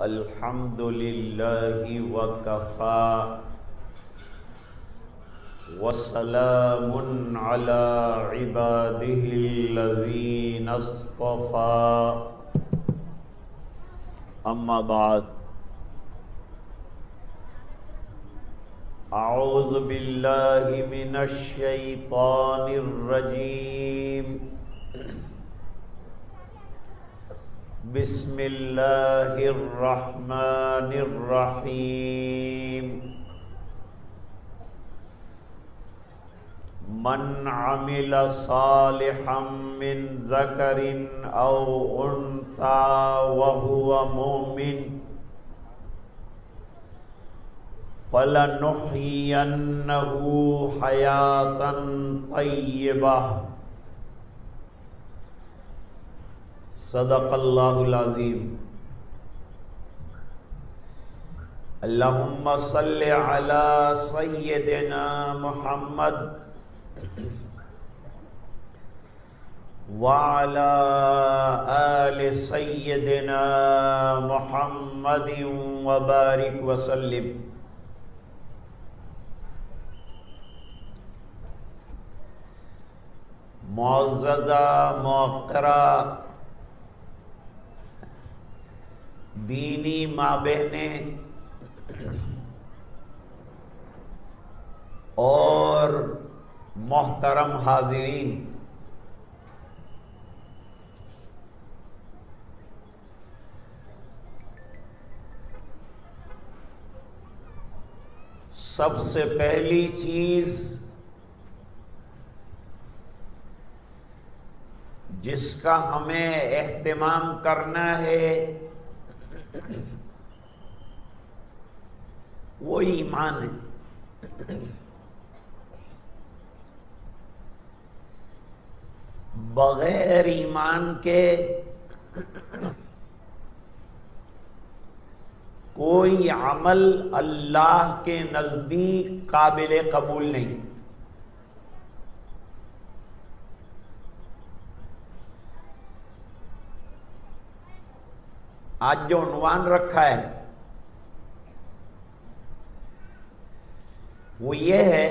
الحمد للہ وکفی وسلام علی عباده الذین اصطفی اما بعد اعوذ باللہ من الشیطان الرجیم بسم اللہ الرحمن الرحیم من عمل صالحا من ذکر او انثى وهو مؤمن فلنحيينه حياة طيبة صدق اللہ العظیم اللہم صل علی سیدنا محمد وعلی آل سیدنا محمد وبارک وسلم معززہ موقرہ دینی ماں بہنیں اور محترم حاضرین، سب سے پہلی چیز جس کا ہمیں اہتمام کرنا ہے وہ ایمان ہے۔ بغیر ایمان کے کوئی عمل اللہ کے نزدیک قابل قبول نہیں۔ آج جو عنوان رکھا ہے وہ یہ ہے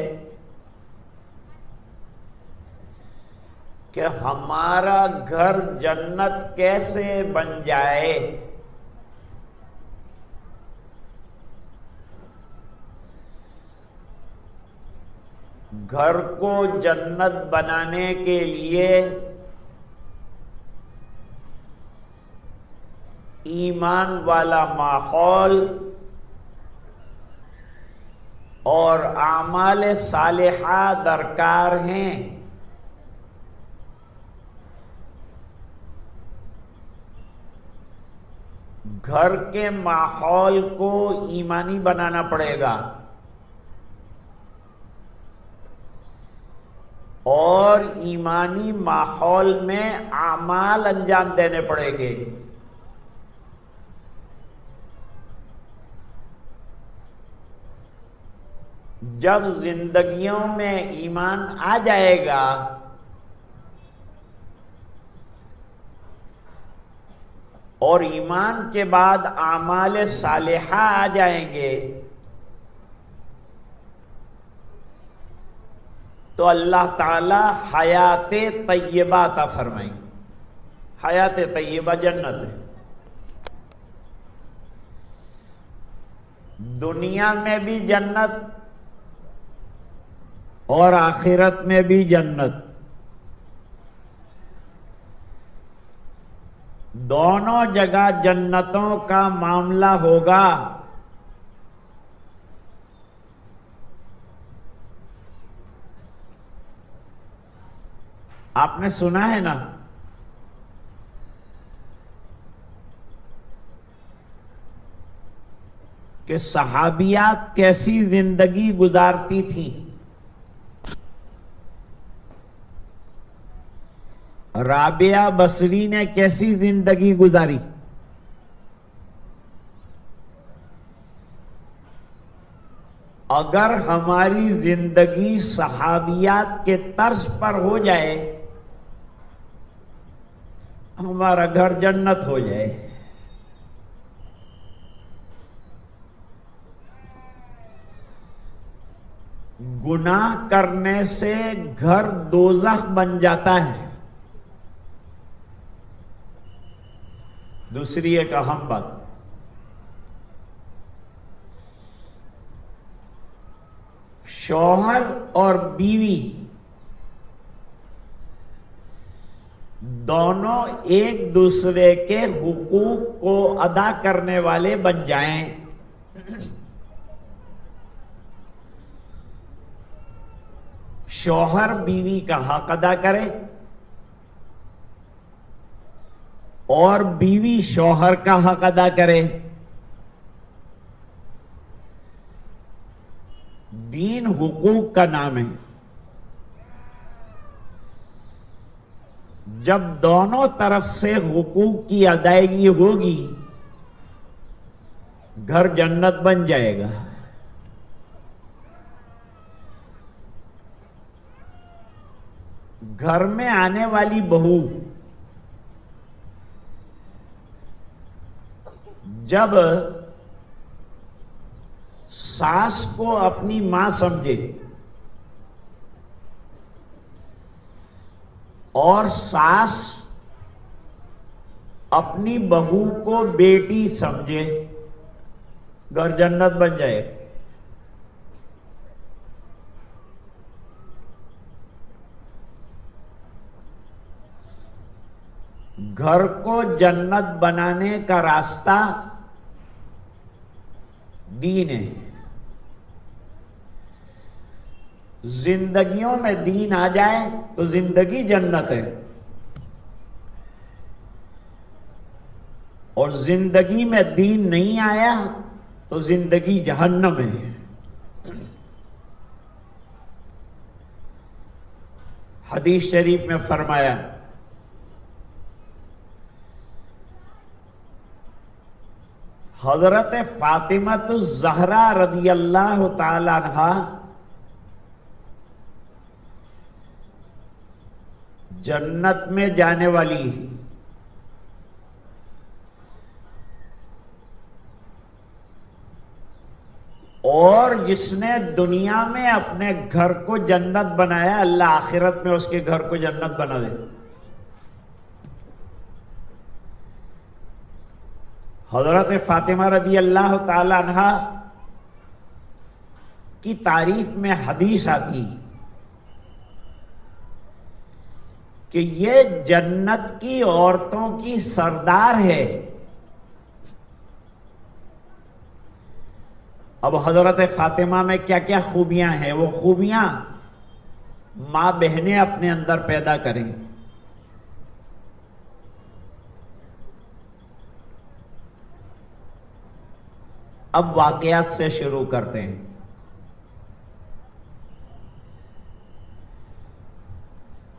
کہ ہمارا گھر جنت کیسے بن جائے۔ گھر کو جنت بنانے کے لیے ایمان والا ماحول اور اعمال صالحہ درکار ہیں۔ گھر کے ماحول کو ایمانی بنانا پڑے گا اور ایمانی ماحول میں اعمال انجام دینے پڑیں گے۔ جب زندگیوں میں ایمان آ جائے گا اور ایمان کے بعد اعمال صالحہ آ جائیں گے تو اللہ تعالی حیات طیبہ عطا فرمائیں۔ حیات طیبہ جنت ہے، دنیا میں بھی جنت اور آخرت میں بھی جنت، دونوں جگہ جنتوں کا معاملہ ہوگا۔ آپ نے سنا ہے نا کہ صحابیات کیسی زندگی گزارتی تھیں۔ رابعہ بصری نے کیسی زندگی گزاری؟ اگر ہماری زندگی صحابیات کے طرز پر ہو جائے ہمارا گھر جنت ہو جائے۔ گناہ کرنے سے گھر دوزخ بن جاتا ہے. دوسری ایک اہم بات، شوہر اور بیوی دونوں ایک دوسرے کے حقوق کو ادا کرنے والے بن جائیں. شوہر بیوی کا حق ادا کرے اور بیوی شوہر کا حق ادا کرے. دین حقوق کا نام ہے. جب دونوں طرف سے حقوق کی ادائیگی ہوگی گھر جنت بن جائے گا. گھر میں آنے والی بہو جب ساس کو اپنی ماں سمجھے اور ساس اپنی بہو کو بیٹی سمجھے گھر جنت بن جائے. گھر کو جنت بنانے کا راستہ دین ہے. زندگیوں میں دین آ جائے تو زندگی جنت ہے، اور زندگی میں دین نہیں آیا تو زندگی جہنم ہے. حدیث شریف میں فرمایا حضرت فاطمہ الزہرا رضی اللہ تعالی عنہا جنت میں جانے والی، اور جس نے دنیا میں اپنے گھر کو جنت بنایا اللہ آخرت میں اس کے گھر کو جنت بنا دے. حضرت فاطمہ رضی اللہ تعالی عنہا کی تعریف میں حدیث آتی کہ یہ جنت کی عورتوں کی سردار ہے. اب حضرت فاطمہ میں کیا کیا خوبیاں ہیں، وہ خوبیاں ماں بہنیں اپنے اندر پیدا کریں. اب واقعات سے شروع کرتے ہیں.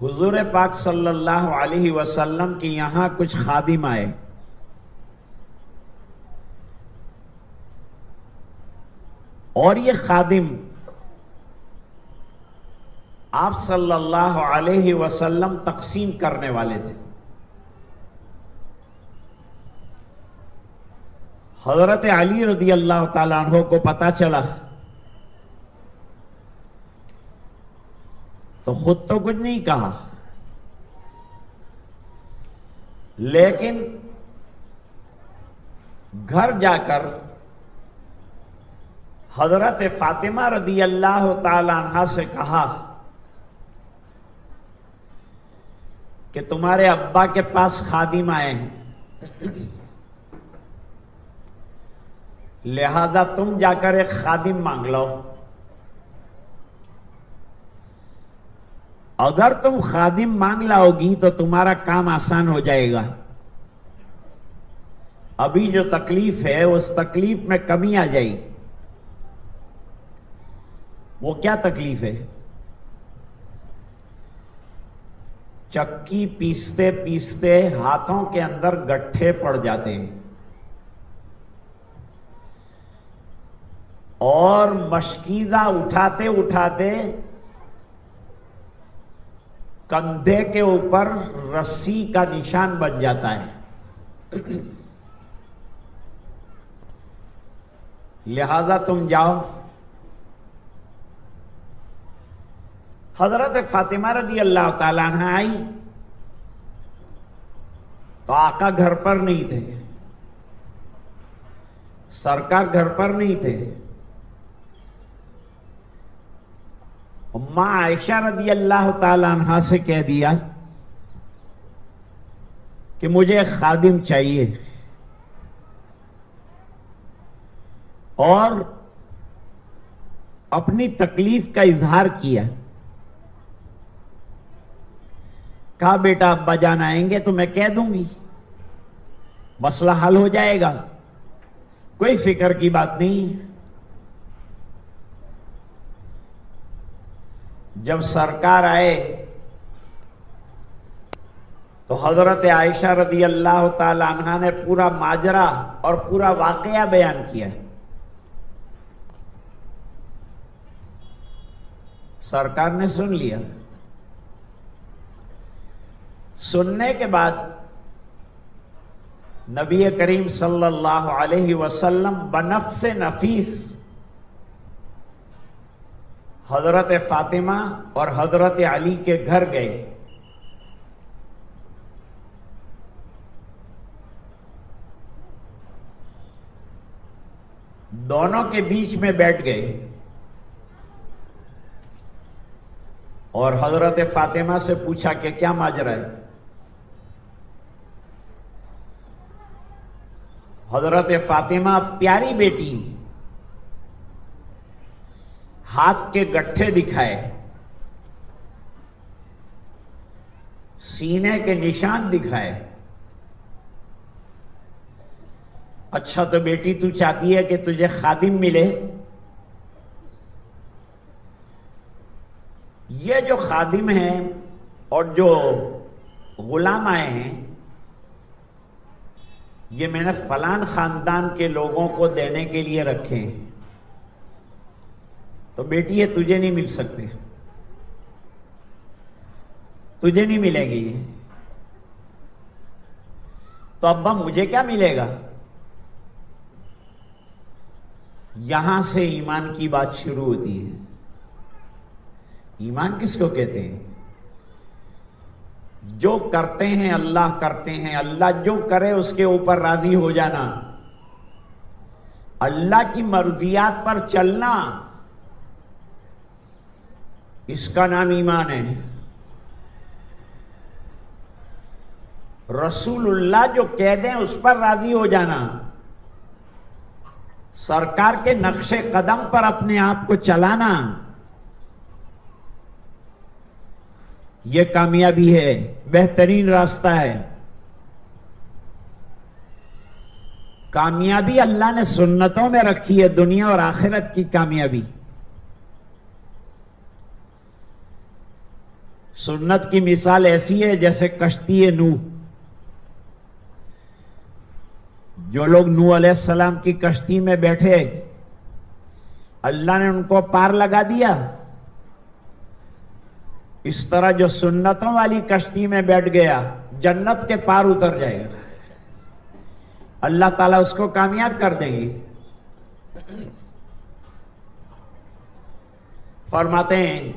حضور پاک صلی اللہ علیہ وسلم کی یہاں کچھ خادم آئے. اور یہ خادم آپ صلی اللہ علیہ وسلم تقسیم کرنے والے تھے. حضرت علی رضی اللہ تعالیٰ عنہ کو پتا چلا تو خود تو کچھ نہیں کہا، لیکن گھر جا کر حضرت فاطمہ رضی اللہ تعالی عنہا سے کہا کہ تمہارے ابا کے پاس خادم آئے ہیں، لہذا تم جا کر ایک خادم مانگ لو. اگر تم خادم مانگ لاؤ گی تو تمہارا کام آسان ہو جائے گا. ابھی جو تکلیف ہے اس تکلیف میں کمی آ جائے گی. وہ کیا تکلیف ہے؟ چکی پیستے پیستے ہاتھوں کے اندر گٹھے پڑ جاتے ہیں اور مشکیزہ اٹھاتے اٹھاتے کندھے کے اوپر رسی کا نشان بن جاتا ہے. لہذا تم جاؤ حضرت فاطمہ رضی اللہ تعالیٰ عنہ آئی تو آقا گھر پر نہیں تھے، سرکار گھر پر نہیں تھے. ماں عائشہ رضی اللہ تعالیٰ عنہ سے کہہ دیا کہ مجھے ایک خادم چاہیے، اور اپنی تکلیف کا اظہار کیا. کہا بیٹا ابا جان آئیں گے تو میں کہہ دوں گی، مسئلہ حل ہو جائے گا، کوئی فکر کی بات نہیں. جب سرکار آئے تو حضرت عائشہ رضی اللہ تعالی عنہا نے پورا ماجرا اور پورا واقعہ بیان کیا. سرکار نے سن لیا. سننے کے بعد نبی کریم صلی اللہ علیہ وسلم بنفس نفیس حضرت فاطمہ اور حضرت علی کے گھر گئے. دونوں کے بیچ میں بیٹھ گئے اور حضرت فاطمہ سے پوچھا کہ کیا ماجرا ہے. حضرت فاطمہ پیاری بیٹی ہاتھ کے گٹھے دکھائے، سینے کے نشان دکھائے. اچھا تو بیٹی تو چاہتی ہے کہ تجھے خادم ملے؟ یہ جو خادم ہیں اور جو غلام آئے ہیں یہ میں نے فلان خاندان کے لوگوں کو دینے کے لیے رکھے ہیں، تو بیٹی یہ تجھے نہیں مل سکتے، تجھے نہیں ملے گی. تو ابا مجھے کیا ملے گا؟ یہاں سے ایمان کی بات شروع ہوتی ہے. ایمان کس کو کہتے ہیں؟ جو کرتے ہیں اللہ کرتے ہیں، اللہ جو کرے اس کے اوپر راضی ہو جانا، اللہ کی مرضیات پر چلنا، اس کا نام ایمان ہے. رسول اللہ جو کہہ دیں اس پر راضی ہو جانا، سرکار کے نقش قدم پر اپنے آپ کو چلانا، یہ کامیابی ہے، بہترین راستہ ہے. کامیابی اللہ نے سنتوں میں رکھی ہے، دنیا اور آخرت کی کامیابی. سنت کی مثال ایسی ہے جیسے کشتی نوح. جو لوگ نوح علیہ السلام کی کشتی میں بیٹھے، اللہ نے ان کو پار لگا دیا. اس طرح جو سنتوں والی کشتی میں بیٹھ گیا جنت کے پار اتر جائے گا، اللہ تعالیٰ اس کو کامیاب کر دیں گے. فرماتے ہیں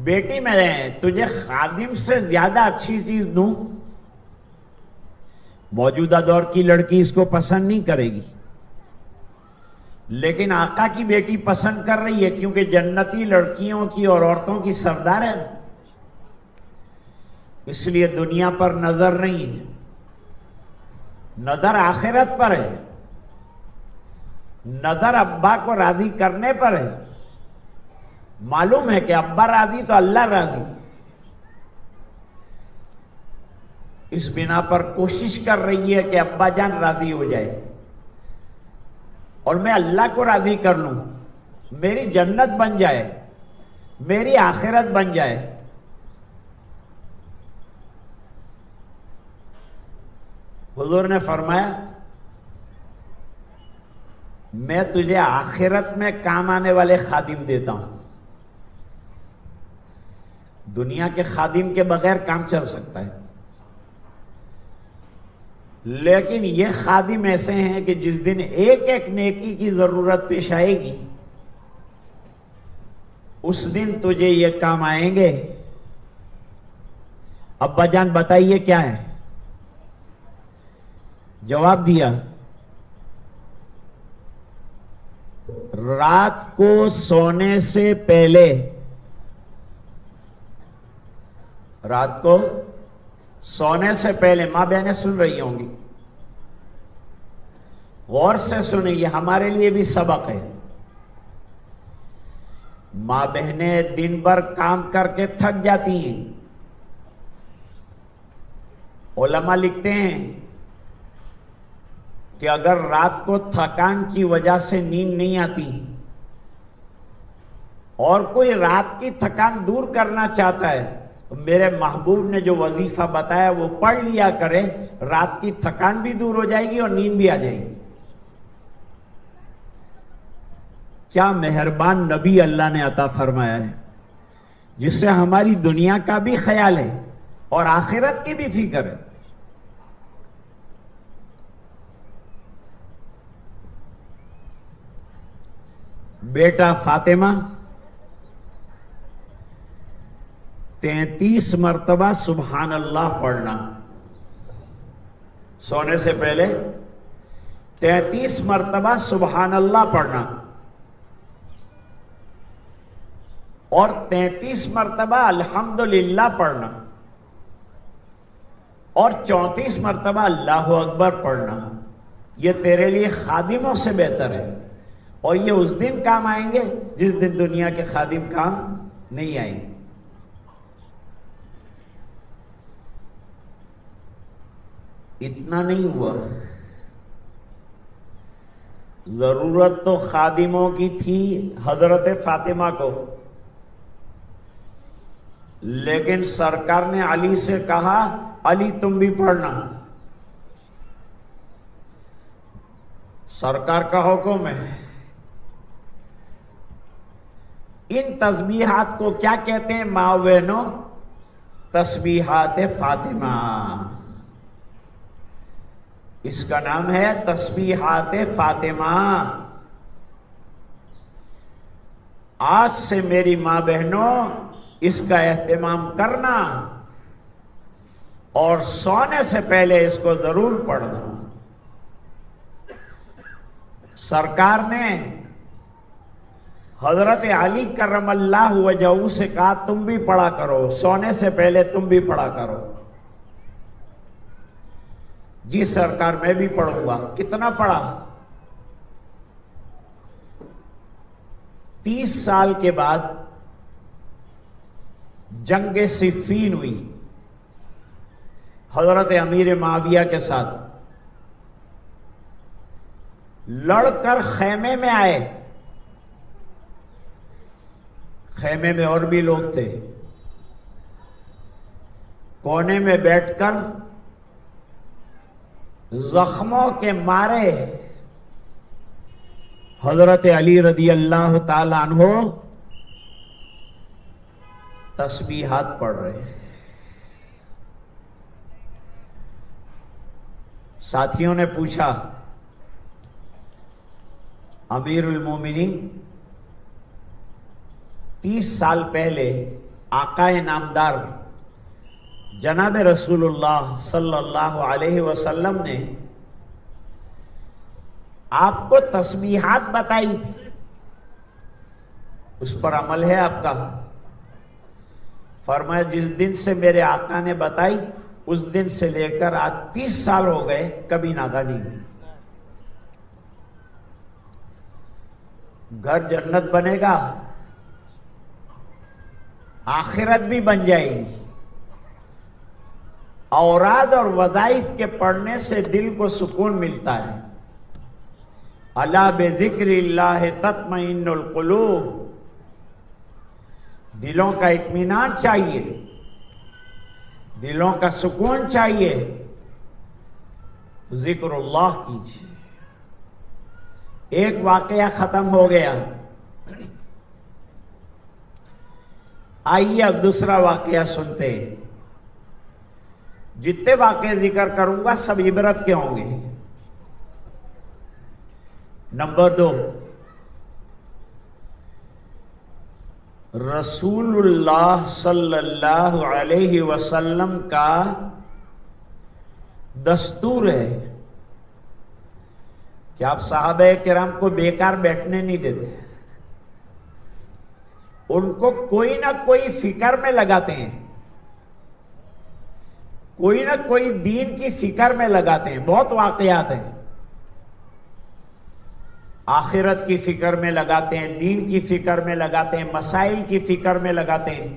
بیٹی میں تجھے خادم سے زیادہ اچھی چیز دوں؟ موجودہ دور کی لڑکی اس کو پسند نہیں کرے گی، لیکن آقا کی بیٹی پسند کر رہی ہے کیونکہ جنتی لڑکیوں کی اور عورتوں کی سردار ہے. اس لیے دنیا پر نظر نہیں ہے، نظر آخرت پر ہے، نظر ابا کو راضی کرنے پر ہے. معلوم ہے کہ ابا راضی تو اللہ راضی. اس بنا پر کوشش کر رہی ہے کہ ابا جان راضی ہو جائے اور میں اللہ کو راضی کر لوں، میری جنت بن جائے، میری آخرت بن جائے. حضور نے فرمایا میں تجھے آخرت میں کام آنے والے خادم دیتا ہوں. دنیا کے خادم کے بغیر کام چل سکتا ہے، لیکن یہ خادم ایسے ہیں کہ جس دن ایک ایک نیکی کی ضرورت پیش آئے گی اس دن تجھے یہ کام آئیں گے. ابا جان بتائیے کیا ہے؟ جواب دیا، رات کو سونے سے پہلے، رات کو سونے سے پہلے، ماں بہنیں سن رہی ہوں گی، غور سے سنیں، یہ ہمارے لیے بھی سبق ہے. ماں بہنیں دن بھر کام کر کے تھک جاتی ہیں. علماء لکھتے ہیں کہ اگر رات کو تھکان کی وجہ سے نیند نہیں آتی اور کوئی رات کی تھکان دور کرنا چاہتا ہے تو میرے محبوب نے جو وظیفہ بتایا وہ پڑھ لیا کرے، رات کی تھکان بھی دور ہو جائے گی اور نیند بھی آ جائے گی. کیا مہربان نبی اللہ نے عطا فرمایا ہے، جس سے ہماری دنیا کا بھی خیال ہے اور آخرت کی بھی فکر ہے. بیٹا فاطمہ 33 مرتبہ سبحان اللہ پڑھنا، سونے سے پہلے 33 مرتبہ سبحان اللہ پڑھنا، اور 33 مرتبہ الحمدللہ پڑھنا، اور 34 مرتبہ اللہ اکبر پڑھنا. یہ تیرے لیے خادموں سے بہتر ہے، اور یہ اس دن کام آئیں گے جس دن دنیا کے خادم کام نہیں آئیں گے. اتنا نہیں ہوا، ضرورت تو خادموں کی تھی حضرت فاطمہ کو، لیکن سرکار نے علی سے کہا علی تم بھی پڑھنا. سرکار کا حکم ہے. ان تسبیحات کو کیا کہتے ہیں ماں بہنوں؟ تسبیحات فاطمہ. اس کا نام ہے تسبیحات فاطمہ. آج سے میری ماں بہنوں اس کا اہتمام کرنا اور سونے سے پہلے اس کو ضرور پڑھنا. سرکار نے حضرت علی کرم اللہ وجہہ سے کہا تم بھی پڑھا کرو، سونے سے پہلے تم بھی پڑھا کرو. جی سرکار میں بھی پڑھوں گا. کتنا پڑھا؟ 30 سال کے بعد جنگ صفین ہوئی حضرت امیر معاویہ کے ساتھ. لڑ کر خیمے میں آئے، خیمے میں اور بھی لوگ تھے. کونے میں بیٹھ کر زخموں کے مارے حضرت علی رضی اللہ تعالی عنہ تسبیحات پڑھ رہے. ساتھیوں نے پوچھا امیر المومنین 30 سال پہلے آقا نامدار جناب رسول اللہ صلی اللہ علیہ وسلم نے آپ کو تسبیحات بتائی تھی، اس پر عمل ہے آپ کا؟ فرمایا جس دن سے میرے آقا نے بتائی اس دن سے لے کر آج 30 سال ہو گئے، کبھی ناغا نہیں ہوئی. گھر جنت بنے گا، آخرت بھی بن جائے گی. اوراد اور وظائف کے پڑھنے سے دل کو سکون ملتا ہے. الا بذکر اللہ تطمئن القلوب. دلوں کا اطمینان چاہیے، دلوں کا سکون چاہیے. ذکر اللہ کیجیے. ایک واقعہ ختم ہو گیا، آئیے اب دوسرا واقعہ سنتے ہیں. جتنے واقعے ذکر کروں گا سب عبرت کے ہوں گے. نمبر 2، رسول اللہ صلی اللہ علیہ وسلم کا دستور ہے کہ آپ صحابہ کرام کو بیکار بیٹھنے نہیں دیتے، ان کو کوئی نہ کوئی فکر میں لگاتے ہیں، کوئی نہ کوئی دین کی فکر میں لگاتے ہیں۔ بہت واقعات ہیں، آخرت کی فکر میں لگاتے ہیں، دین کی فکر میں لگاتے ہیں، مسائل کی فکر میں لگاتے ہیں۔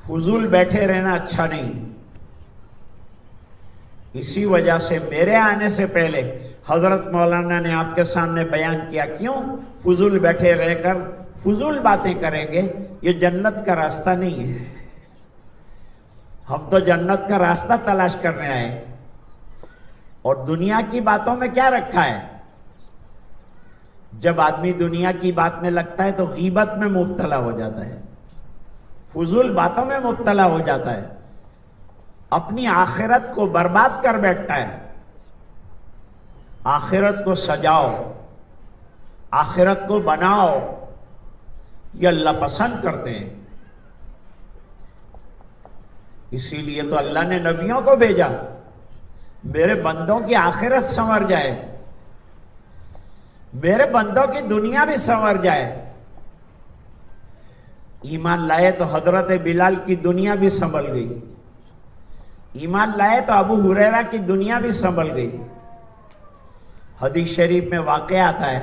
فضول بیٹھے رہنا اچھا نہیں۔ اسی وجہ سے میرے آنے سے پہلے حضرت مولانا نے آپ کے سامنے بیان کیا، کیوں فضول بیٹھے رہ کر فضول باتیں کریں گے؟ یہ جنت کا راستہ نہیں ہے۔ ہم تو جنت کا راستہ تلاش کرنے آئے، اور دنیا کی باتوں میں کیا رکھا ہے؟ جب آدمی دنیا کی بات میں لگتا ہے تو غیبت میں مبتلا ہو جاتا ہے، فضول باتوں میں مبتلا ہو جاتا ہے، اپنی آخرت کو برباد کر بیٹھتا ہے۔ آخرت کو سجاؤ، آخرت کو بناؤ، یہ اللہ پسند کرتے ہیں۔ اسی لیے تو اللہ نے نبیوں کو بھیجا، میرے بندوں کی آخرت سنور جائے، میرے بندوں کی دنیا بھی سنور جائے۔ ایمان لائے تو حضرت بلال کی دنیا بھی سنبھل گئی، ایمان لائے تو ابو ہریرہ کی دنیا بھی سنبھل گئی۔ حدیث شریف میں واقعہ آتا ہے،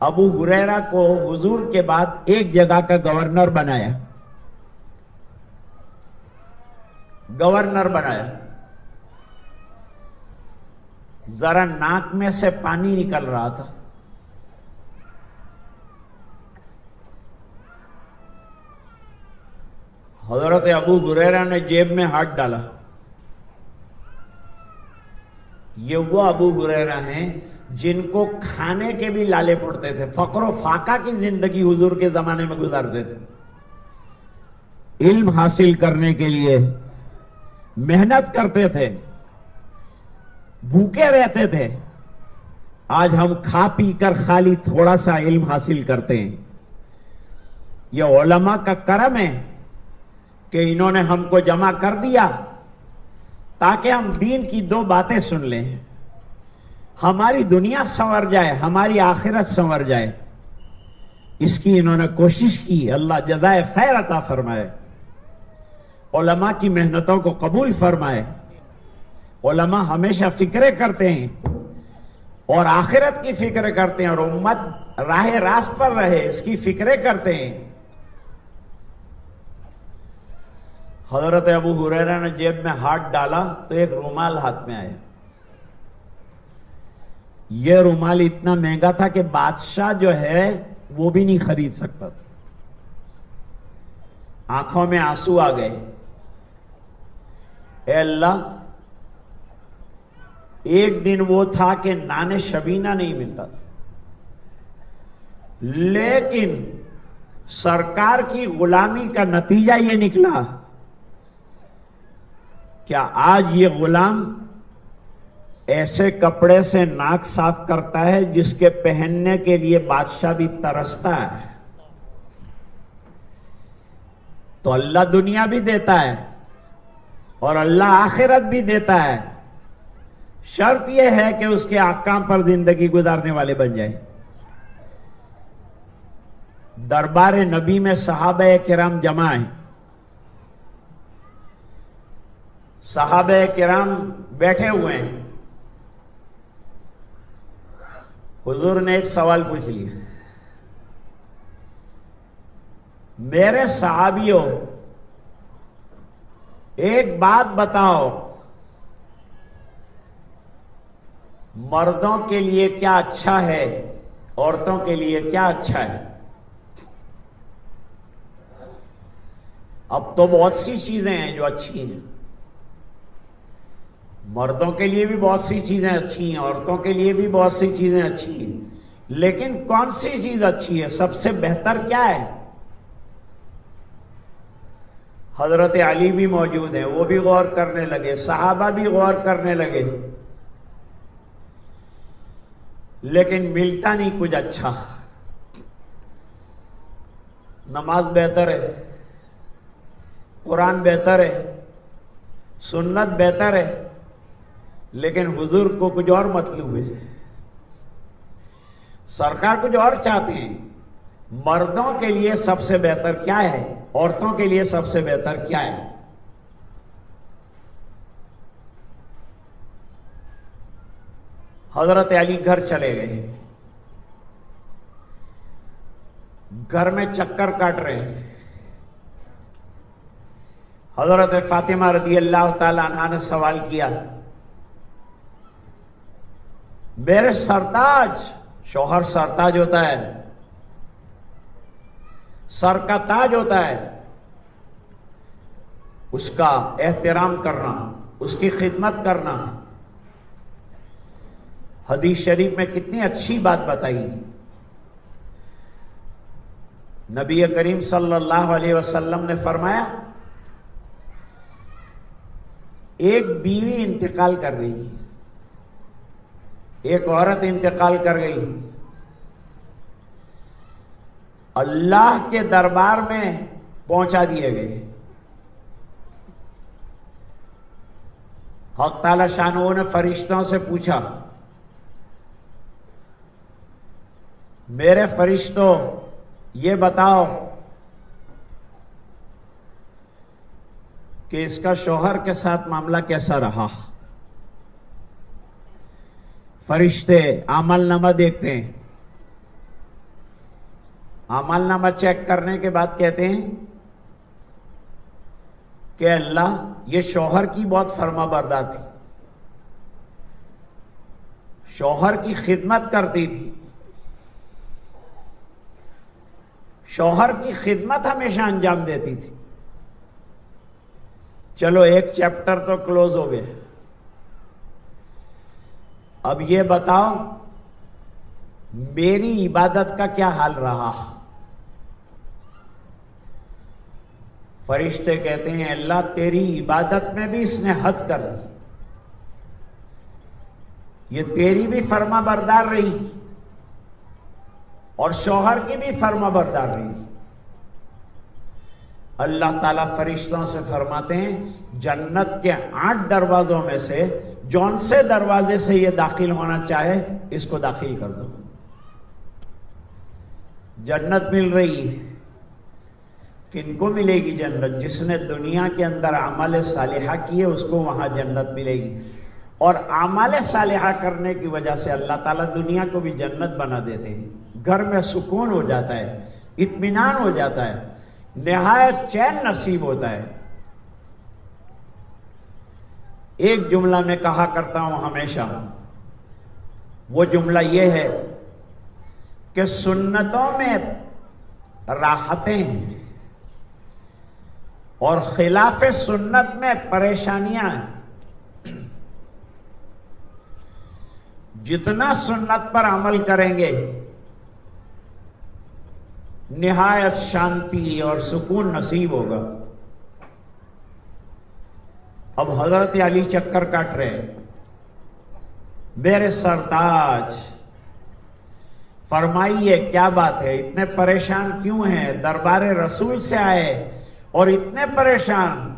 ابو ہریرہ کو حضور کے بعد ایک جگہ کا گورنر بنایا، گورنر بنایا۔ ذرا ناک میں سے پانی نکل رہا تھا، حضرت ابو ہریرہ نے جیب میں ہاتھ ڈالا۔ یہ وہ ابو ہریرہ ہیں جن کو کھانے کے بھی لالے پڑتے تھے، فقر و فاقہ کی زندگی حضور کے زمانے میں گزارتے تھے، علم حاصل کرنے کے لیے محنت کرتے تھے، بھوکے رہتے تھے۔ آج ہم کھا پی کر خالی تھوڑا سا علم حاصل کرتے ہیں۔ یہ علماء کا کرم ہے کہ انہوں نے ہم کو جمع کر دیا تاکہ ہم دین کی دو باتیں سن لیں، ہماری دنیا سنور جائے، ہماری آخرت سنور جائے۔ اس کی انہوں نے کوشش کی، اللہ جزائے خیر عطا فرمائے، علماء کی محنتوں کو قبول فرمائے۔ علماء ہمیشہ فکریں کرتے ہیں اور آخرت کی فکر کرتے ہیں، اور امت راہ راست پر رہے اس کی فکریں کرتے ہیں۔ حضرت ابو ہریرہ نے جیب میں ہاتھ ڈالا تو ایک رومال ہاتھ میں آیا۔ یہ رومال اتنا مہنگا تھا کہ بادشاہ جو ہے وہ بھی نہیں خرید سکتا تھا۔ آنکھوں میں آنسو آ گئے، اے اللہ، ایک دن وہ تھا کہ نان شبینہ نہیں ملتا تھا، لیکن سرکار کی غلامی کا نتیجہ یہ نکلا کیا آج یہ غلام ایسے کپڑے سے ناک صاف کرتا ہے جس کے پہننے کے لیے بادشاہ بھی ترستا ہے۔ تو اللہ دنیا بھی دیتا ہے اور اللہ آخرت بھی دیتا ہے، شرط یہ ہے کہ اس کے احکام پر زندگی گزارنے والے بن جائیں۔ دربار نبی میں صحابہ کرام جمع ہیں، صحابہ کرام بیٹھے ہوئے ہیں۔ حضور نے ایک سوال پوچھ لیا، میرے صحابیوں ایک بات بتاؤ، مردوں کے لیے کیا اچھا ہے، عورتوں کے لیے کیا اچھا ہے؟ اب تو بہت سی چیزیں ہیں جو اچھی ہیں، مردوں کے لیے بھی بہت سی چیزیں اچھی ہیں، عورتوں کے لیے بھی بہت سی چیزیں اچھی ہیں، لیکن کون سی چیز اچھی ہے؟ سب سے بہتر کیا ہے؟ حضرت علی بھی موجود ہیں، وہ بھی غور کرنے لگے، صحابہ بھی غور کرنے لگے، لیکن ملتا نہیں کچھ اچھا۔ نماز بہتر ہے، قرآن بہتر ہے، سنت بہتر ہے، لیکن حضور کو کچھ اور مطلوب ہے، سرکار کچھ اور چاہتے ہیں۔ مردوں کے لیے سب سے بہتر کیا ہے، عورتوں کے لیے سب سے بہتر کیا ہے؟ حضرت علی گھر چلے گئے، گھر میں چکر کاٹ رہے ہیں۔ حضرت فاطمہ رضی اللہ تعالی عنہا نے سوال کیا، میرے سرتاج، شوہر سرتاج ہوتا ہے، سر کا تاج ہوتا ہے، اس کا احترام کرنا، اس کی خدمت کرنا۔ حدیث شریف میں کتنی اچھی بات بتائی، نبی کریم صلی اللہ علیہ وسلم نے فرمایا، ایک بیوی انتقال کر گئی، ایک عورت انتقال کر گئی، اللہ کے دربار میں پہنچا دیے گئے۔ حق تعالی شانہ نے فرشتوں سے پوچھا، میرے فرشتوں یہ بتاؤ کہ اس کا شوہر کے ساتھ معاملہ کیسا رہا؟ فرشتے عمل نامہ دیکھتے ہیں، عمل نامہ چیک کرنے کے بعد کہتے ہیں کہ اللہ، یہ شوہر کی بہت فرما بردار تھی، شوہر کی خدمت کرتی تھی، شوہر کی خدمت ہمیشہ انجام دیتی تھی۔ چلو ایک چیپٹر تو کلوز ہو گئے، اب یہ بتاؤ میری عبادت کا کیا حال رہا؟ فرشتے کہتے ہیں اللہ، تیری عبادت میں بھی اس نے حد کر دی، یہ تیری بھی فرما بردار رہی اور شوہر کی بھی فرما بردار رہی۔ اللہ تعالیٰ فرشتوں سے فرماتے ہیں جنت کے 8 دروازوں میں سے جون سے دروازے سے یہ داخل ہونا چاہے اس کو داخل کر دو۔ جنت مل رہی ہے، کن کو ملے گی جنت؟ جس نے دنیا کے اندر اعمال صالحہ کیے اس کو وہاں جنت ملے گی، اور اعمال صالحہ کرنے کی وجہ سے اللہ تعالیٰ دنیا کو بھی جنت بنا دیتے ہیں۔ گھر میں سکون ہو جاتا ہے، اطمینان ہو جاتا ہے، نہایت چین نصیب ہوتا ہے۔ ایک جملہ میں کہا کرتا ہوں ہمیشہ، وہ جملہ یہ ہے کہ سنتوں میں راحتیں ہیں اور خلاف سنت میں پریشانیاں ہیں۔ جتنا سنت پر عمل کریں گے نہایت شانتی اور سکون نصیب ہوگا۔ اب حضرت علی چکر کاٹ رہے، میرے سرتاج فرمائیے کیا بات ہے، اتنے پریشان کیوں ہیں؟ دربار رسول سے آئے اور اتنے پریشان؟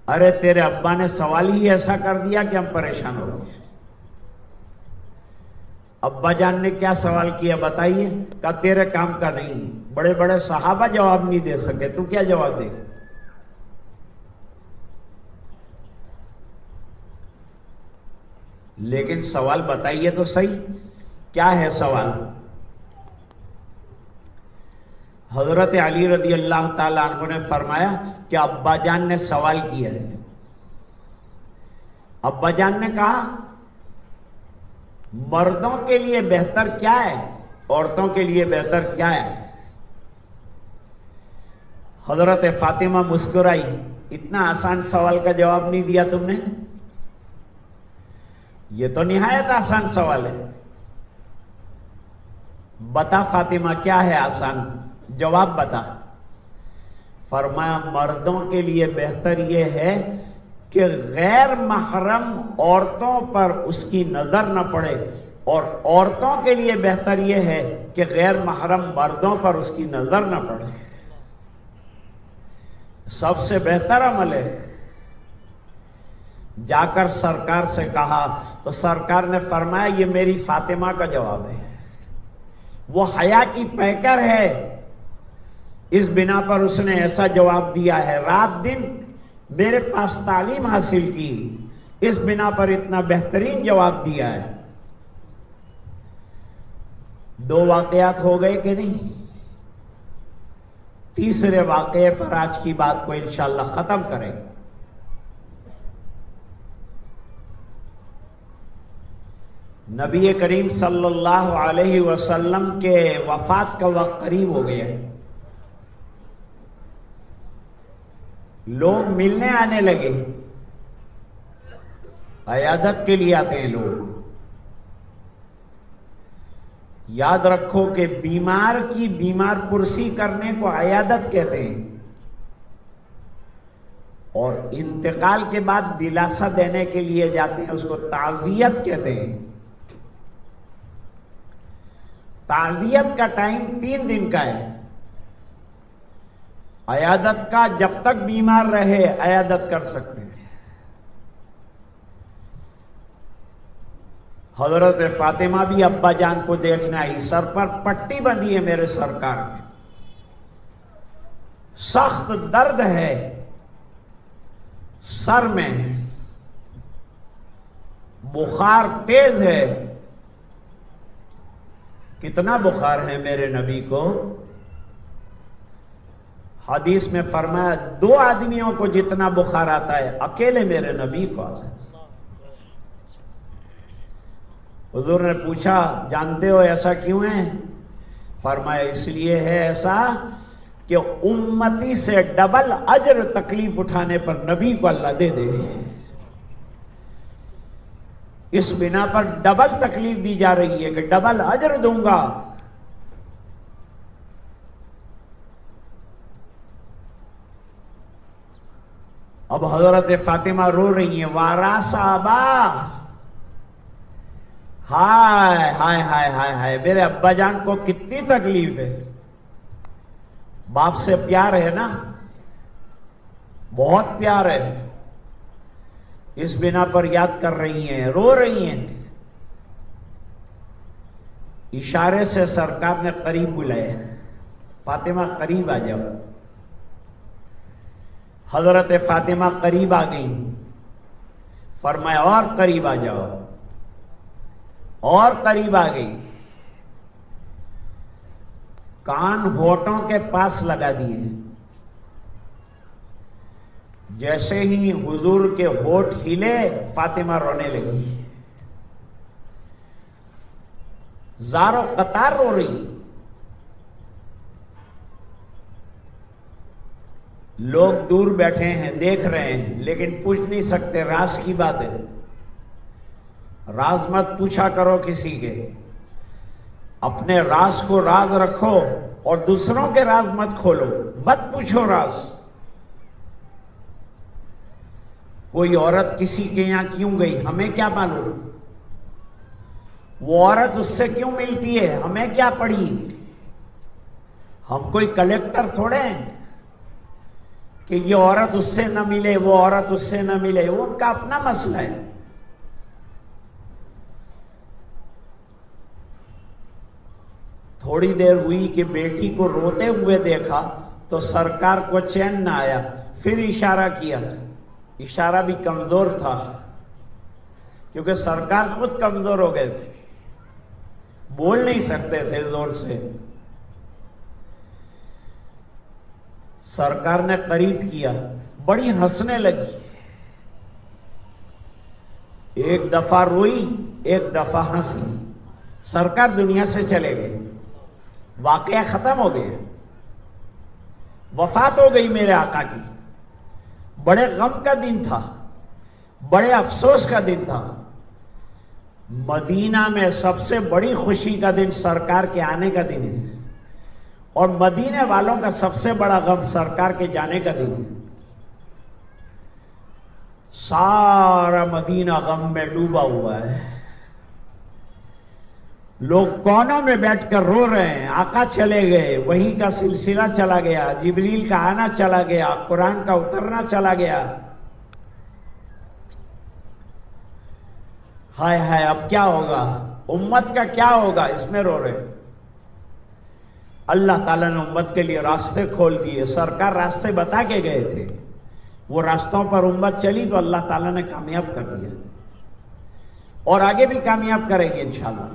ارے تیرے ابا نے سوال ہی ایسا کر دیا کہ ہم پریشان ہو گئے۔ ابا جان نے کیا سوال کیا بتائیے؟ کہ تیرے کام کا نہیں، بڑے بڑے صحابہ جواب نہیں دے سکے، تو کیا جواب دے؟ لیکن سوال بتائیے تو صحیح، کیا ہے سوال؟ حضرت علی رضی اللہ تعالی عنہ نے فرمایا کہ ابا جان نے سوال کیا ہے۔ ابا جان نے کہا مردوں کے لیے بہتر کیا ہے، عورتوں کے لیے بہتر کیا ہے؟ حضرت فاطمہ مسکرائی، اتنا آسان سوال کا جواب نہیں دیا تم نے، یہ تو نہایت آسان سوال ہے، بتا فاطمہ کیا ہے آسان جواب بتا۔ فرمایا مردوں کے لیے بہتر یہ ہے کہ غیر محرم عورتوں پر اس کی نظر نہ پڑے، اور عورتوں کے لیے بہتر یہ ہے کہ غیر محرم مردوں پر اس کی نظر نہ پڑے، سب سے بہتر عمل ہے۔ جا کر سرکار سے کہا تو سرکار نے فرمایا یہ میری فاطمہ کا جواب ہے، وہ حیا کی پیکر ہے، اس بنا پر اس نے ایسا جواب دیا ہے۔ رات دن میرے پاس تعلیم حاصل کی، اس بنا پر اتنا بہترین جواب دیا ہے۔ دو واقعات ہو گئے کہ نہیں؟ تیسرے واقعے پر آج کی بات کو انشاءاللہ ختم کریں گے۔ نبی کریم صلی اللہ علیہ وسلم کے وفات کا وقت قریب ہو گیا، لوگ ملنے آنے لگے، عیادت کے لیے آتے ہیں لوگ۔ یاد رکھو کہ بیمار کی بیمار پرسی کرنے کو عیادت کہتے ہیں، اور انتقال کے بعد دلاسا دینے کے لیے جاتے ہیں، اس کو تعزیت کہتے ہیں۔ تعزیت کا ٹائم 3 دن کا ہے، عیادت کا جب تک بیمار رہے عیادت کر سکتے ہیں۔ حضرت فاطمہ بھی ابا جان کو دیکھنا ہی، سر پر پٹی بندھی ہے میرے سرکار نے، سخت درد ہے سر میں، بخار تیز ہے۔ کتنا بخار ہے میرے نبی کو؟ حدیث میں فرمایا 2 آدمیوں کو جتنا بخار آتا ہے اکیلے میرے نبی کو آتا ہے۔ حضور نے پوچھا جانتے ہو ایسا کیوں ہے؟ فرمایا اس لیے ہے ایسا کہ امتی سے ڈبل اجر تکلیف اٹھانے پر نبی کو اللہ دے دے، اس بنا پر ڈبل تکلیف دی جا رہی ہے کہ ڈبل اجر دوں گا۔ اب حضرت فاطمہ رو رہی ہیں، وارا صحابہ، ہائے ہائے ہائے ہائے ہائے، میرے ابا جان کو کتنی تکلیف ہے۔ باپ سے پیار ہے نا، بہت پیار ہے، اس بنا پر یاد کر رہی ہیں، رو رہی ہیں۔ اشارے سے سرکار نے قریب بلایا، فاطمہ قریب آ جاؤ۔ حضرت فاطمہ قریب آ گئی، فرمایا اور قریب آ جاؤ، اور قریب آ گئی، کان ہونٹوں کے پاس لگا دیے۔ جیسے ہی حضور کے ہونٹ ہلے فاطمہ رونے لگی، زارو قطار رو رہی۔ لوگ دور بیٹھے ہیں دیکھ رہے ہیں لیکن پوچھ نہیں سکتے، راز کی بات ہے، راز مت پوچھا کرو کسی کے، اپنے راز کو راز رکھو اور دوسروں کے راز مت کھولو، مت پوچھو راز۔ کوئی عورت کسی کے یہاں کیوں گئی ہمیں کیا معلوم، وہ عورت اس سے کیوں ملتی ہے ہمیں کیا پڑی، ہم کوئی کلیکٹر تھوڑے ہیں کہ یہ عورت اس سے نہ ملے وہ عورت اس سے نہ ملے، وہ ان کا اپنا مسئلہ ہے۔ تھوڑی دیر ہوئی کہ بیٹی کو روتے ہوئے دیکھا تو سرکار کو چین نہ آیا، پھر اشارہ کیا، اشارہ بھی کمزور تھا کیونکہ سرکار خود کمزور ہو گئے تھے، بول نہیں سکتے تھے زور سے۔ سرکار نے قریب کیا، بڑی ہنسنے لگی، ایک دفعہ روئی ایک دفعہ ہنسی، سرکار دنیا سے چلے گئے، واقعہ ختم ہو گیا، وفات ہو گئی میرے آقا کی۔ بڑے غم کا دن تھا، بڑے افسوس کا دن تھا۔ مدینہ میں سب سے بڑی خوشی کا دن سرکار کے آنے کا دن ہے، اور مدینے والوں کا سب سے بڑا غم سرکار کے جانے کا دن ہے۔ سارا مدینہ غم میں ڈوبا ہوا ہے۔ لوگ کونوں میں بیٹھ کر رو رہے ہیں، آقا چلے گئے، وحی کا سلسلہ چلا گیا، جبریل کا آنا چلا گیا، قرآن کا اترنا چلا گیا. ہائے ہائے اب کیا ہوگا، امت کا کیا ہوگا، اس میں رو رہے. اللہ تعالیٰ نے امت کے لیے راستے کھول دیے. سرکار راستے بتا کے گئے تھے، وہ راستوں پر امت چلی تو اللہ تعالیٰ نے کامیاب کر دیا، اور آگے بھی کامیاب کریں گے انشاءاللہ.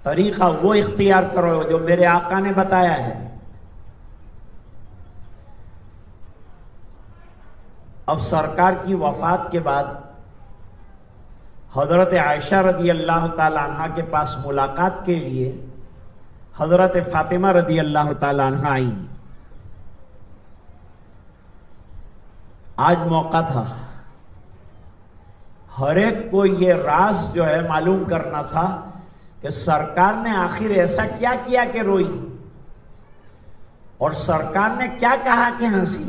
طریقہ وہ اختیار کرو جو میرے آقا نے بتایا ہے. اب سرکار کی وفات کے بعد حضرت عائشہ رضی اللہ تعالی عنہ کے پاس ملاقات کے لیے حضرت فاطمہ رضی اللہ تعالی عنہ آئی. آج موقع تھا، ہر ایک کو یہ راز جو ہے معلوم کرنا تھا کہ سرکار نے آخر ایسا کیا کیا کہ روئی، اور سرکار نے کیا کہا کہ ہنسی.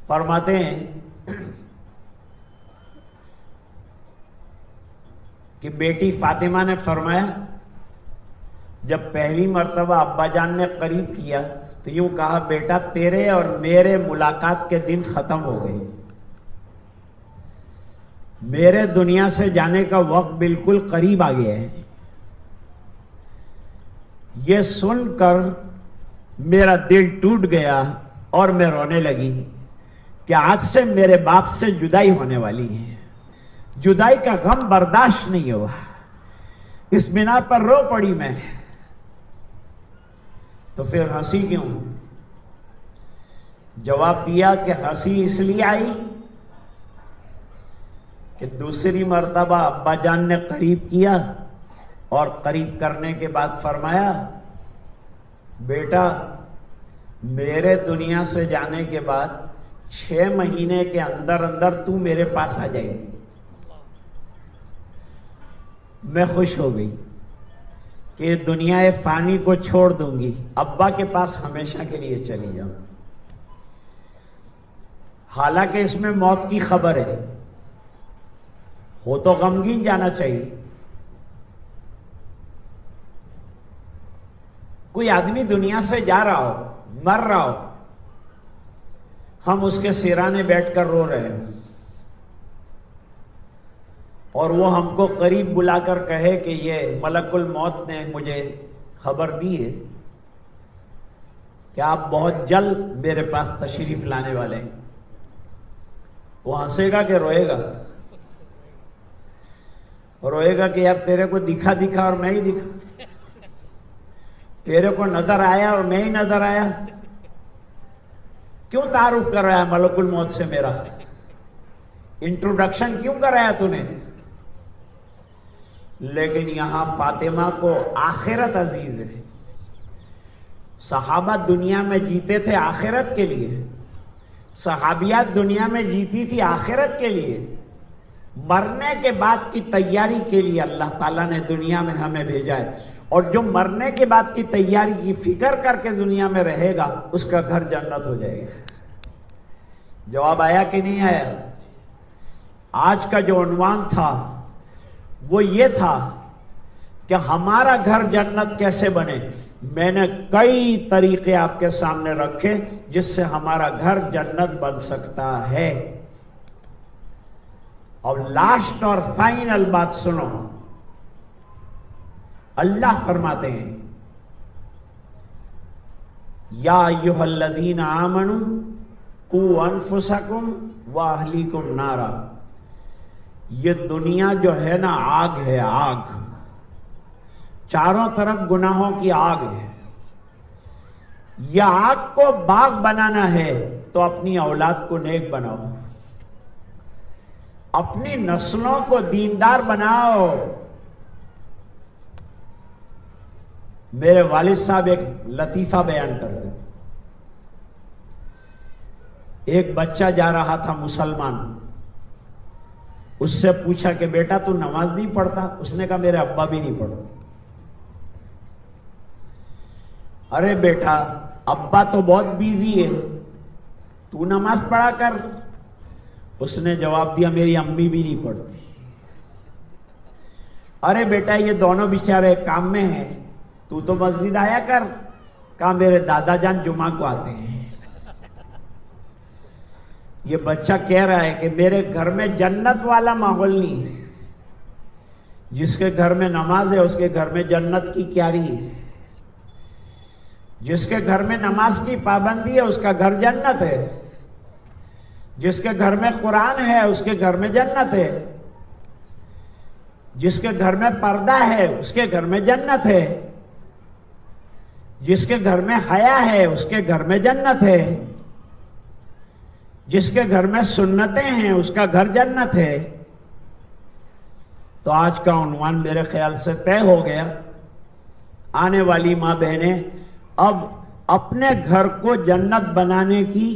فرماتے ہیں کہ بیٹی فاطمہ نے فرمایا، جب پہلی مرتبہ ابا جان نے قریب کیا تو یوں کہا، بیٹا تیرے اور میرے ملاقات کے دن ختم ہو گئے، میرے دنیا سے جانے کا وقت بالکل قریب آ گیا ہے. یہ سن کر میرا دل ٹوٹ گیا اور میں رونے لگی کہ آج سے میرے باپ سے جدائی ہونے والی ہے. جدائی کا غم برداشت نہیں ہوا، اس بنا پر رو پڑی میں. تو پھر ہنسی کیوں؟ جواب دیا کہ ہنسی اس لیے آئی کہ دوسری مرتبہ ابا جان نے قریب کیا، اور قریب کرنے کے بعد فرمایا، بیٹا میرے دنیا سے جانے کے بعد 6 مہینے کے اندر اندر تو میرے پاس آ جائے. میں خوش ہو گئی کہ دنیا فانی کو چھوڑ دوں گی، ابا کے پاس ہمیشہ کے لیے چلی جاؤں. حالانکہ اس میں موت کی خبر ہے، ہو تو غمگین جانا چاہیے. کوئی آدمی دنیا سے جا رہا ہو، مر رہا ہو، ہم اس کے سرانے بیٹھ کر رو رہے ہیں، اور وہ ہم کو قریب بلا کر کہے کہ یہ ملک الموت نے مجھے خبر دی ہے کہ آپ بہت جلد میرے پاس تشریف لانے والے ہیں. وہ ہنسے گا کہ روئے گا؟ روئے گا کہ یار تیرے کو دکھا دکھا اور میں ہی دکھا، تیرے کو نظر آیا اور میں ہی نظر آیا. کیوں تعارف کر رہا ہے ملک الموت سے؟ میرا انٹروڈکشن کیوں کرایا تو نے؟ لیکن یہاں فاطمہ کو آخرت عزیز ہے. صحابہ دنیا میں جیتے تھے آخرت کے لیے، صحابیات دنیا میں جیتی تھی آخرت کے لیے. مرنے کے بعد کی تیاری کے لیے اللہ تعالیٰ نے دنیا میں ہمیں بھیجا ہے، اور جو مرنے کے بعد کی تیاری کی فکر کر کے دنیا میں رہے گا اس کا گھر جنت ہو جائے گا. جواب آیا کہ نہیں آیا؟ آج کا جو عنوان تھا وہ یہ تھا کہ ہمارا گھر جنت کیسے بنے. میں نے کئی طریقے آپ کے سامنے رکھے جس سے ہمارا گھر جنت بن سکتا ہے. اور لاسٹ اور فائنل بات سنو، اللہ فرماتے ہیں، یا ایھا الذین آمنوا قوا انفسکم واہلیکم نارا. یہ دنیا جو ہے نا آگ ہے، آگ، چاروں طرف گناہوں کی آگ ہے. یہ آگ کو باغ بنانا ہے تو اپنی اولاد کو نیک بناؤ، اپنی نسلوں کو دیندار بناؤ. میرے والد صاحب ایک لطیفہ بیان کرتے، ایک بچہ جا رہا تھا مسلمان، اس سے پوچھا کہ بیٹا تو نماز نہیں پڑھتا؟ اس نے کہا میرے ابا بھی نہیں پڑھتے. ارے بیٹا ابا تو بہت بیزی ہے، تو نماز پڑھا کر. اس نے جواب دیا میری امی بھی نہیں پڑھتی. ارے بیٹا یہ دونوں بیچارے کام میں ہیں، تو مسجد آیا کر. کہا میرے دادا جان جمعہ کو آتے ہیں. یہ بچہ کہہ رہا ہے کہ میرے گھر میں جنت والا ماحول نہیں ہے. جس کے گھر میں نماز ہے اس کے گھر میں جنت کی کیاری ہے. جس کے گھر میں نماز کی پابندی ہے اس کا گھر جنت ہے. جس کے گھر میں قرآن ہے اس کے گھر میں جنت ہے. جس کے گھر میں پردہ ہے اس کے گھر میں جنت ہے. جس کے گھر میں حیا ہے اس کے گھر میں جنت ہے. جس کے گھر میں سنتیں ہیں اس کا گھر جنت ہے. تو آج کا عنوان میرے خیال سے طے ہو گیا. آنے والی ماں بہنیں اب اپنے گھر کو جنت بنانے کی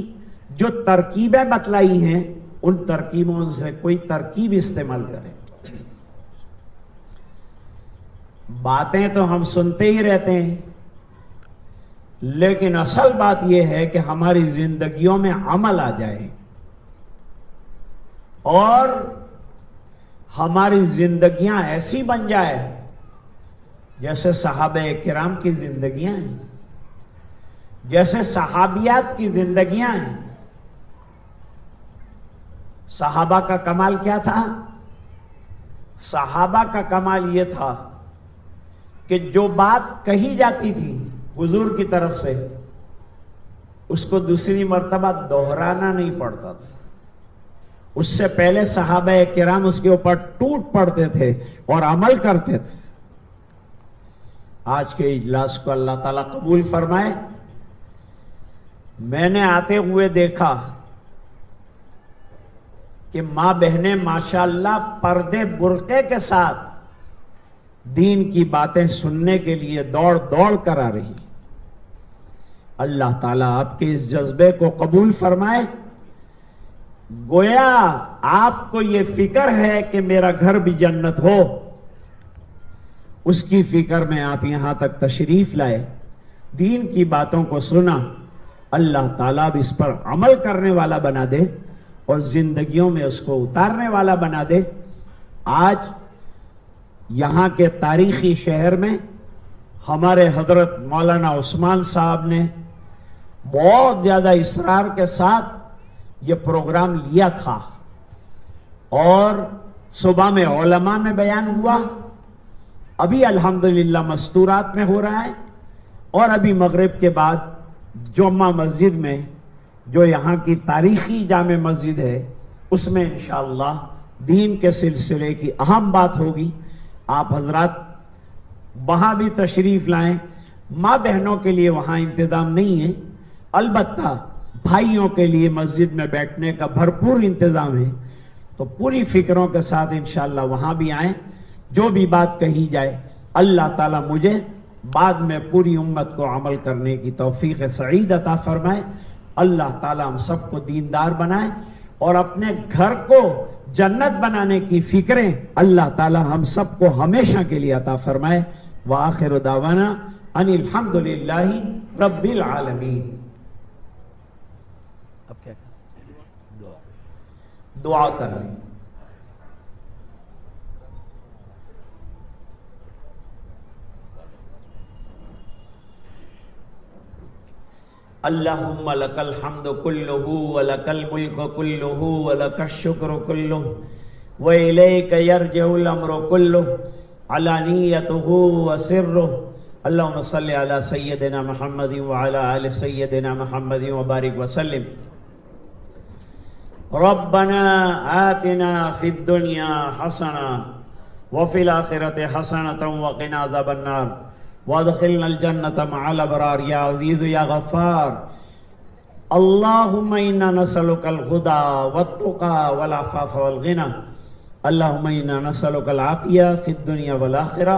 جو ترکیبیں بتلائی ہیں ان ترکیبوں سے کوئی ترکیب استعمال کریں. باتیں تو ہم سنتے ہی رہتے ہیں، لیکن اصل بات یہ ہے کہ ہماری زندگیوں میں عمل آ جائے اور ہماری زندگیاں ایسی بن جائے جیسے صحابہ کرام کی زندگیاں ہیں، جیسے صحابیات کی زندگیاں ہیں. صحابہ کا کمال کیا تھا؟ صحابہ کا کمال یہ تھا کہ جو بات کہی جاتی تھی حضور کی طرف سے اس کو دوسری مرتبہ دہرانا نہیں پڑتا تھا. اس سے پہلے صحابہ کرام اس کے اوپر ٹوٹ پڑتے تھے اور عمل کرتے تھے. آج کے اجلاس کو اللہ تعالیٰ قبول فرمائے. میں نے آتے ہوئے دیکھا کہ ماں بہنیں ماشاءاللہ پردے برقعے کے ساتھ دین کی باتیں سننے کے لیے دوڑ دوڑ کر آ رہی. اللہ تعالیٰ آپ کے اس جذبے کو قبول فرمائے. گویا آپ کو یہ فکر ہے کہ میرا گھر بھی جنت ہو، اس کی فکر میں آپ یہاں تک تشریف لائے، دین کی باتوں کو سنا. اللہ تعالیٰ بھی اس پر عمل کرنے والا بنا دے اور زندگیوں میں اس کو اتارنے والا بنا دے. آج یہاں کے تاریخی شہر میں ہمارے حضرت مولانا عثمان صاحب نے بہت زیادہ اصرار کے ساتھ یہ پروگرام لیا تھا اور صبح میں علماء میں بیان ہوا. ابھی الحمدللہ مستورات میں ہو رہا ہے اور ابھی مغرب کے بعد جمعہ مسجد میں جو یہاں کی تاریخی جامع مسجد ہے اس میں انشاءاللہ دین کے سلسلے کی اہم بات ہوگی. آپ حضرات وہاں بھی تشریف لائیں. ماں بہنوں کے لیے وہاں انتظام نہیں ہے، البتہ بھائیوں کے لیے مسجد میں بیٹھنے کا بھرپور انتظام ہے. تو پوری فکروں کے ساتھ انشاءاللہ وہاں بھی آئیں. جو بھی بات کہی جائے اللہ تعالیٰ مجھے بعد میں پوری امت کو عمل کرنے کی توفیق سعید عطا فرمائے. اللہ تعالیٰ ہم سب کو دیندار بنائے اور اپنے گھر کو جنت بنانے کی فکریں اللہ تعالیٰ ہم سب کو ہمیشہ کے لیے عطا فرمائے. وآخر دعوانا ان الحمدللہ رب العالمین. اب کیا دعا کر رہے ہیں. اللہم لک الحمد کلہ ولک الملک کلہ ولک الشکر کلہ وإلیک یرجع الامر کلہ علانیتہ وسرہ. اللہم صلی علی سیدنا محمد وعلی آل سیدنا محمد وبارک وسلم. ربنا آتنا فی الدنیا حسنہ وفی الآخرۃ حسنۃ وقنا عذاب النار وادخلنا الجنة مع الابرار یا عزیز یا غفار. اللہم انا نسألک الهدى والتقى والعفاف والغنى. اللہم انا نسألک العافیہ فی الدنیا والآخرہ.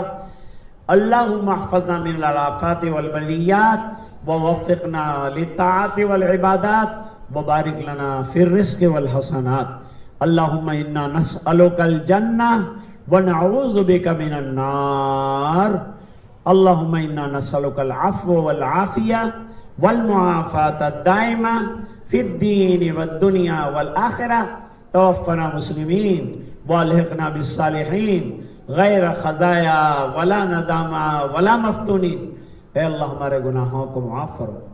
اللہم احفظنا من الآفات والبلیات ووفقنا للطاعات والعبادات وبارک لنا فی الرزق والحسنات. اللہم انا نسألک الجنہ ونعوذ بک من النار. اللہم انا نسألک العفو والعافیہ والمعافات الدائمہ فی الدین والدنیا والآخرہ. توفنا مسلمین والحقنا بالصالحین غیر خزایا ولا ندامہ ولا مفتونین۔ اے اللہ ہمارے گناہوں کو معاف فرما،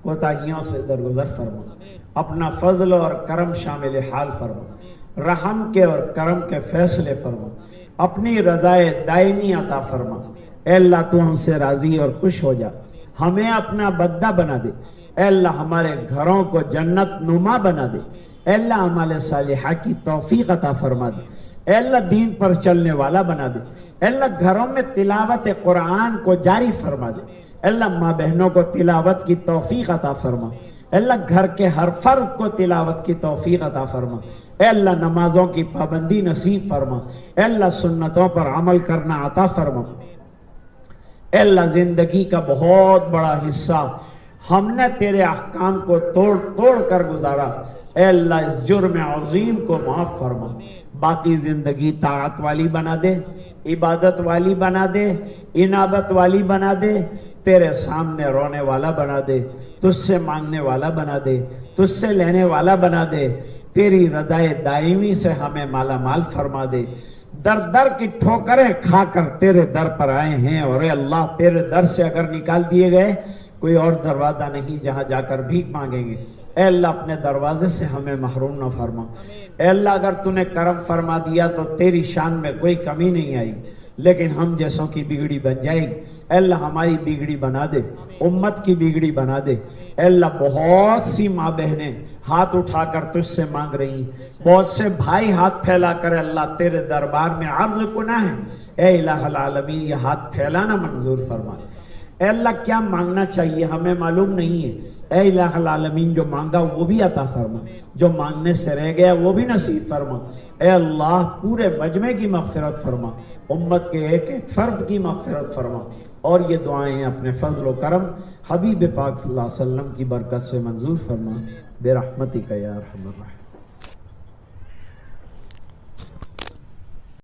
کوتاہیوں سے درگزر فرما، اپنا فضل اور کرم شامل حال فرما، رحم کے اور کرم کے فیصلے فرما، اپنی رضائے دائمی عطا فرما۔ اے اللہ تو ہم سے راضی اور خوش ہو جا، ہمیں اپنا بندہ بنا دے۔ اے اللہ ہمارے گھروں کو جنت نما بنا دے۔ اے اللہ اعمال صالحہ کی توفیق عطا فرما دے۔ اے اللہ دین پر چلنے والا بنا دے۔ اے اللہ گھروں میں تلاوت قرآن کو جاری فرما دے۔ اے اللہ ماں بہنوں کو تلاوت کی توفیق عطا فرما۔ اے اللہ گھر کے ہر فرد کو تلاوت کی توفیق عطا فرما۔ اے اللہ نمازوں کی پابندی نصیب فرما۔ اے اللہ سنتوں پر عمل کرنا عطا فرما۔ اے اللہ زندگی کا بہت بڑا حصہ ہم نے تیرے احکام کو توڑ توڑ کر گزارا۔ اے اللہ اس جرم عظیم کو معاف فرما، باقی زندگی طاعت والی بنا دے، عبادت والی بنا دے، انابت والی بنا دے، تیرے سامنے رونے والا بنا دے، تجھ سے مانگنے والا بنا دے، تجھ سے لینے والا بنا دے، تیری رضائے دائمی سے ہمیں مالا مال فرما دے۔ در در کی ٹھوکریں کھا کر تیرے در پر آئے ہیں، اور اے اللہ تیرے در سے اگر نکال دیے گئے کوئی اور دروازہ نہیں جہاں جا کر بھیک مانگیں گے۔ اے اللہ اپنے دروازے سے ہمیں محروم نہ فرما۔ اے اللہ اگر تو نے کرم فرما دیا تو تیری شان میں کوئی کمی نہیں آئی، لیکن ہم جیسوں کی بگڑی بن جائے گی۔ اے اللہ ہماری بگڑی بنا دے، امت کی بگڑی بنا دے۔ اے اللہ بہت سی ماں بہنیں ہاتھ اٹھا کر تجھ سے مانگ رہی ہیں، بہت سے بھائی ہاتھ پھیلا کر اللہ تیرے دربار میں عرض کنا ہے۔ اے الہ العالمین یہ ہاتھ پھیلانا منظور فرما۔ اے اللہ کیا مانگنا چاہیے ہمیں معلوم نہیں ہے، اے الہ العالمین جو مانگا وہ بھی عطا فرما، جو مانگنے سے رہ گیا وہ بھی نصیب فرما۔ اے اللہ پورے مجمع کی مغفرت فرما، امت کے ایک ایک فرد کی مغفرت فرما، اور یہ دعائیں اپنے فضل و کرم حبیب پاک صلی اللہ علیہ وسلم کی برکت سے منظور فرما، برحمتک یا ارحم الراحمین۔